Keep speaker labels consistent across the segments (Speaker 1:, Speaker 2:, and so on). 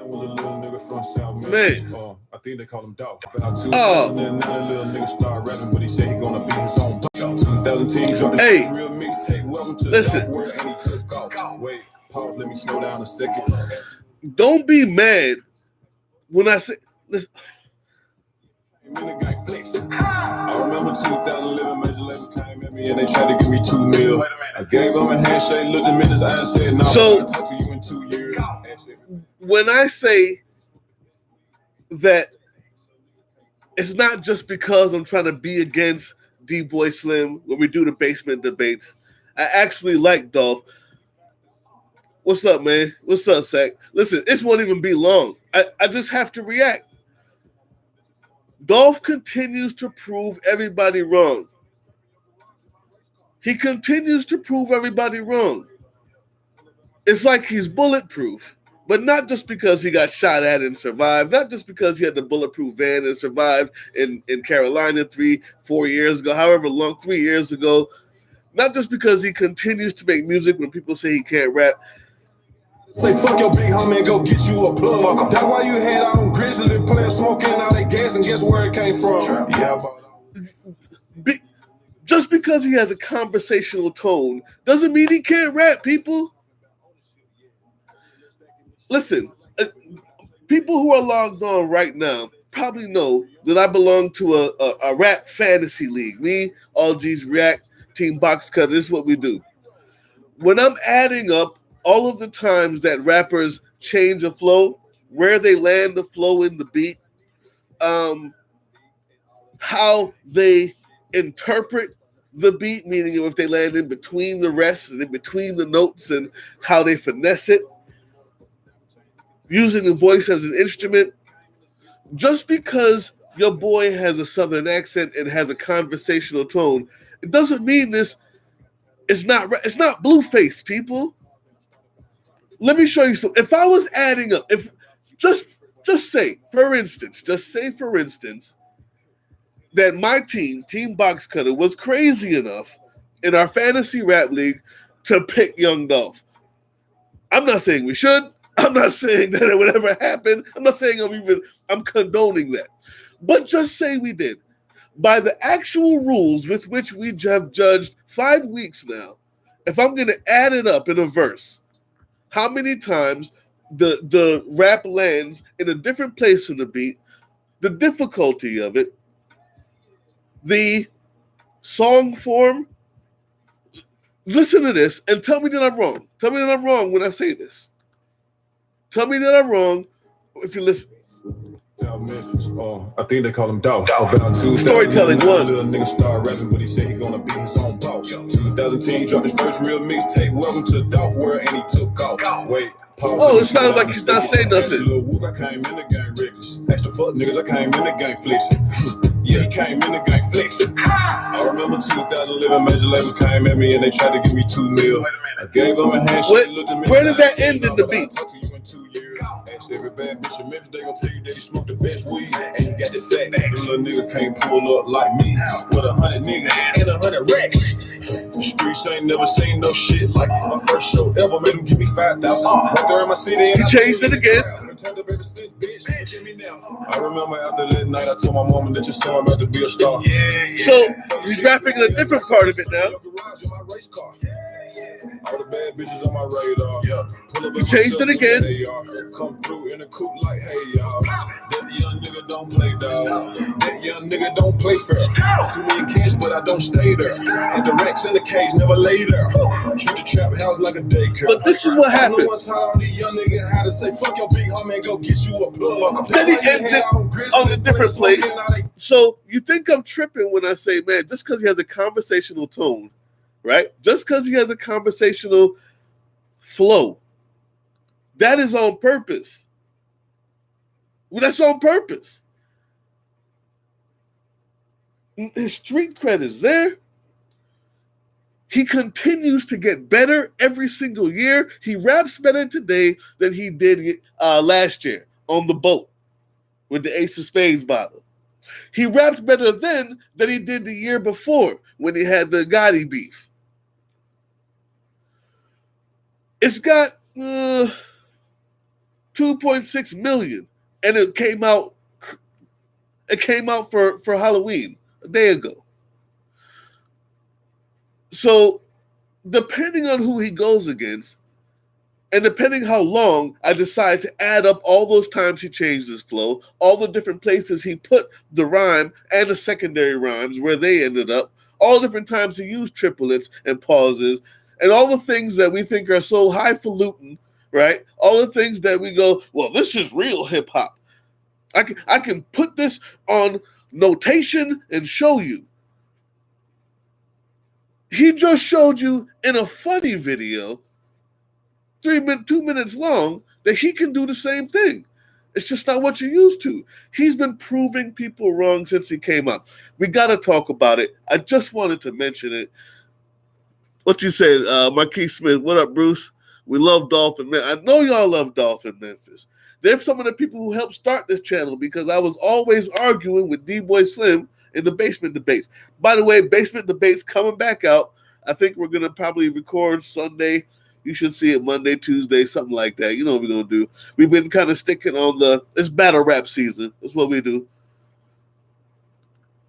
Speaker 1: Man.
Speaker 2: I think they call him Dolph. Oh. Little nigga start rapping, but he said he gonna be his own. 2010 dropped his real mixtape. Welcome to
Speaker 1: listen.
Speaker 2: Dolph, and he took off. Wait, pause. Let me slow down a second.
Speaker 1: Don't be mad when I say. Listen.
Speaker 2: I remember 2011, Major Label came at me and they tried to give me $2 million. I gave them a handshake, looked at me in his eye and said, "No, I'll talk to you in 2 years."
Speaker 1: When I say that it's not just because I'm trying to be against D-Boy Slim when we do the basement debates, I actually like Dolph. What's up, man? What's up, Sack? Listen, this won't even be long. I just have to react. Dolph continues to prove everybody wrong. He continues to prove everybody wrong. It's like he's bulletproof, but not just because he got shot at and survived, not just because he had the bulletproof van and survived in Carolina 3-4 years ago, however long, 3 years ago, not just because he continues to make music when people say he can't rap.
Speaker 2: Say fuck your big homie and go get you a plug. That's why you had on Grizzly playing smoking all that gas and guess where it came from? Yeah,
Speaker 1: just because he has a conversational tone doesn't mean he can't rap, people. Listen, people who are logged on right now probably know that I belong to a rap fantasy league. Me, All G's React, Team Box Cutter, this is what we do. When I'm adding up all of the times that rappers change a flow, where they land the flow in the beat, how they interpret the beat, meaning if they land in between the rests and in between the notes and how they finesse it, using the voice as an instrument. Just because your boy has a southern accent and has a conversational tone, it doesn't mean this is not Blueface, people. Let me show you something. If I was adding up, if just say, for instance, that my team Box Cutter, was crazy enough in our fantasy rap league to pick Young Dolph. I'm not saying we should. I'm not saying that it would ever happen. I'm not saying I'm condoning that. But just say we did. By the actual rules with which we have judged 5 weeks now, if I'm going to add it up in a verse, how many times the rap lands in a different place in the beat, the difficulty of it, the song form. Listen to this and tell me that I'm wrong. Tell me that I'm wrong when I say this. Tell me that I'm wrong if you listen.
Speaker 2: I think they call him Dolph.
Speaker 1: Storytelling one.
Speaker 2: Little nigga start rapping, but he said he gonna be his own boss. 2010 dropped his first real mixtape. Welcome to Dolph World, and he took off. Wait.
Speaker 1: Oh, it sounds like he's not saying nothing.
Speaker 2: I came in the game reckless. Extra fuck niggas, I came in the game flexing. Yeah, he came in the game flexing. I remember 2011, Major Label came at me and they tried to give me $2 million. I gave them a handshake.
Speaker 1: Where did that end in the beat?
Speaker 2: Ask every bad bitch in Memphis, they gon' tell you that he smoked the best weed. And he got the sack. The little nigga can't pull up like me with 100 niggas and 100 racks. The streets ain't never seen no shit like my first show ever made him give me 5,000. Right there in my city, and
Speaker 1: he changed it again.
Speaker 2: I remember after that night, I told my mama that your son about to be a star.
Speaker 1: So he's rapping in a different part of it now.
Speaker 2: All the bad bitches on my radar.
Speaker 1: He changed it again.
Speaker 2: Come through in a coupe like, hey y'all. That young nigga don't play, dog. That young nigga don't play fair. Too many kids, but I don't stay there. And the racks in the cage never lay there. Treat the trap house like a daycare.
Speaker 1: But this is what happens.
Speaker 2: I taught all these young niggas how to say, fuck your big homie and go get you a plug.
Speaker 1: Then he ends it on a different place. So you think I'm tripping when I say, man, just because he has a conversational tone, right? Just because he has a conversational flow, that is on purpose. Well, that's on purpose. His street cred is there. He continues to get better every single year. He raps better today than he did last year on the boat with the Ace of Spades bottle. He rapped better then than he did the year before when he had the Gotti beef. It's got, to 2.6 million, and it came out. It came out for Halloween a day ago. So, depending on who he goes against, and depending how long I decide to add up all those times he changed his flow, all the different places he put the rhyme and the secondary rhymes where they ended up, all the different times he used triplets and pauses, and all the things that we think are so highfalutin, right? All the things that we go, well, this is real hip hop. I can put this on notation and show you. He just showed you in a funny video, 2 minutes long, that he can do the same thing. It's just not what you're used to. He's been proving people wrong since he came out. We got to talk about it. I just wanted to mention it. What you said, Marquise Smith. What up, Bruce? We love Dolph and Memphis. I know y'all love Dolph and Memphis. They're some of the people who helped start this channel because I was always arguing with D-Boy Slim in the Basement Debates. By the way, Basement Debates coming back out. I think we're going to probably record Sunday. You should see it Monday, Tuesday, something like that. You know what we're going to do. We've been kind of sticking on it's battle rap season. That's what we do.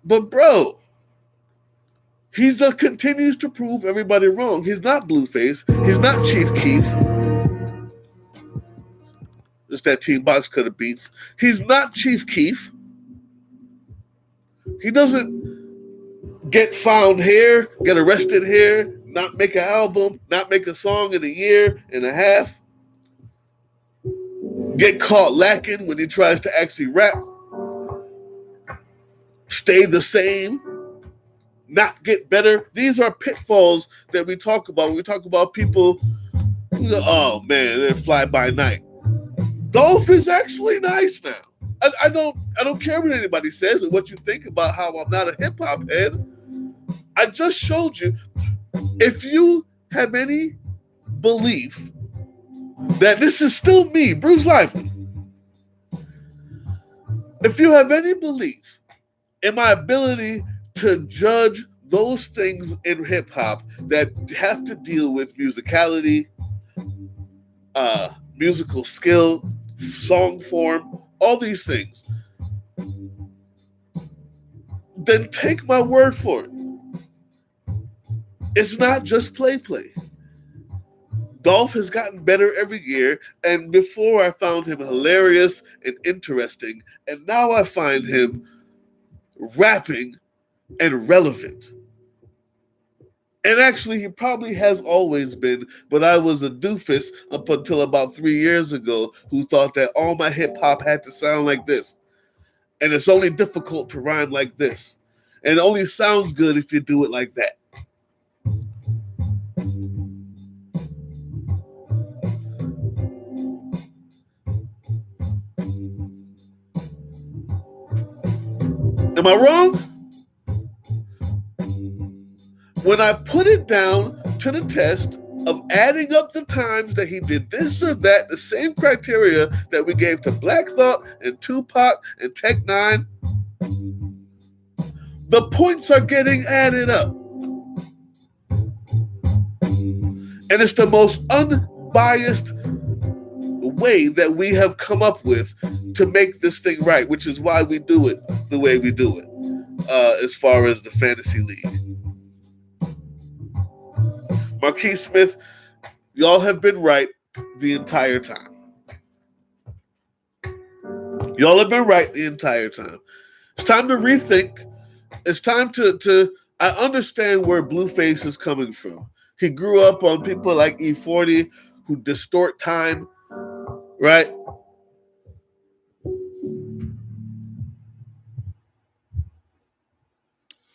Speaker 1: But, bro, he just continues to prove everybody wrong. He's not Blueface. He's not Chief Keef. It's that Team Box Cutter beats. He's not Chief Keef. He doesn't get found here, get arrested here, not make an album, not make a song in a year and a half, get caught lacking when he tries to actually rap, stay the same, not get better. These are pitfalls that we talk about when we talk about people, oh man, they're fly by night. Dolph is actually nice now. I don't care what anybody says or what you think about how I'm not a hip hop head. I just showed you. If you have any belief that this is still me, Bruce Lively, if you have any belief in my ability to judge those things in hip hop that have to deal with musicality, musical skill, song form, all these things, then take my word for it. It's not just play. Dolph has gotten better every year, and before I found him hilarious and interesting, and now I find him rapping and relevant. And actually, he probably has always been, but I was a doofus up until about 3 years ago who thought that all my hip-hop had to sound like this. And it's only difficult to rhyme like this. And it only sounds good if you do it like that. Am I wrong? When I put it down to the test of adding up the times that he did this or that, the same criteria that we gave to Black Thought and Tupac and Tech Nine, the points are getting added up. And it's the most unbiased way that we have come up with to make this thing right, which is why we do it the way we do it, as far as the Fantasy League. Marquise Smith, y'all have been right the entire time. Y'all have been right the entire time. It's time to rethink. It's time to I understand where Blueface is coming from. He grew up on people like E40 who distort time, right?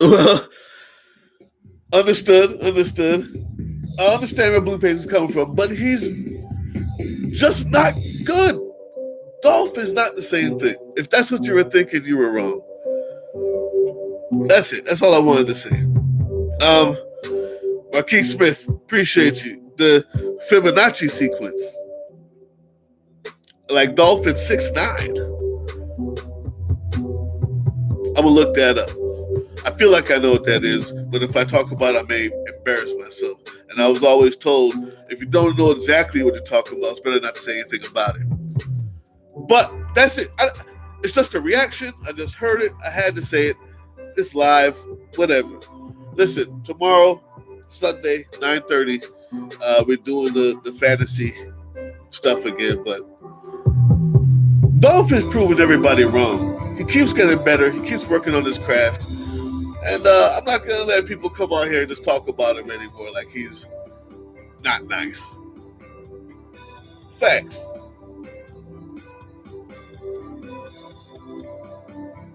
Speaker 1: Well, understood. I understand where Blueface is coming from, but he's just not good. Dolph is not the same thing. If that's what you were thinking, you were wrong. That's it. That's all I wanted to say. Marquise Smith, appreciate you. The Fibonacci sequence. Like Dolph at 6'9". I'm going to look that up. I feel like I know what that is, but if I talk about it, I may embarrass myself. And I was always told, if you don't know exactly what you're talking about, it's better not to say anything about it. But that's it. It's just a reaction. I just heard it. I had to say it. It's live. Whatever. Listen, tomorrow, Sunday, 9:30, we're doing the fantasy stuff again. But Dolph is proving everybody wrong. He keeps getting better. He keeps working on his craft. And I'm not going to let people come on here and just talk about him anymore like he's not nice. Facts.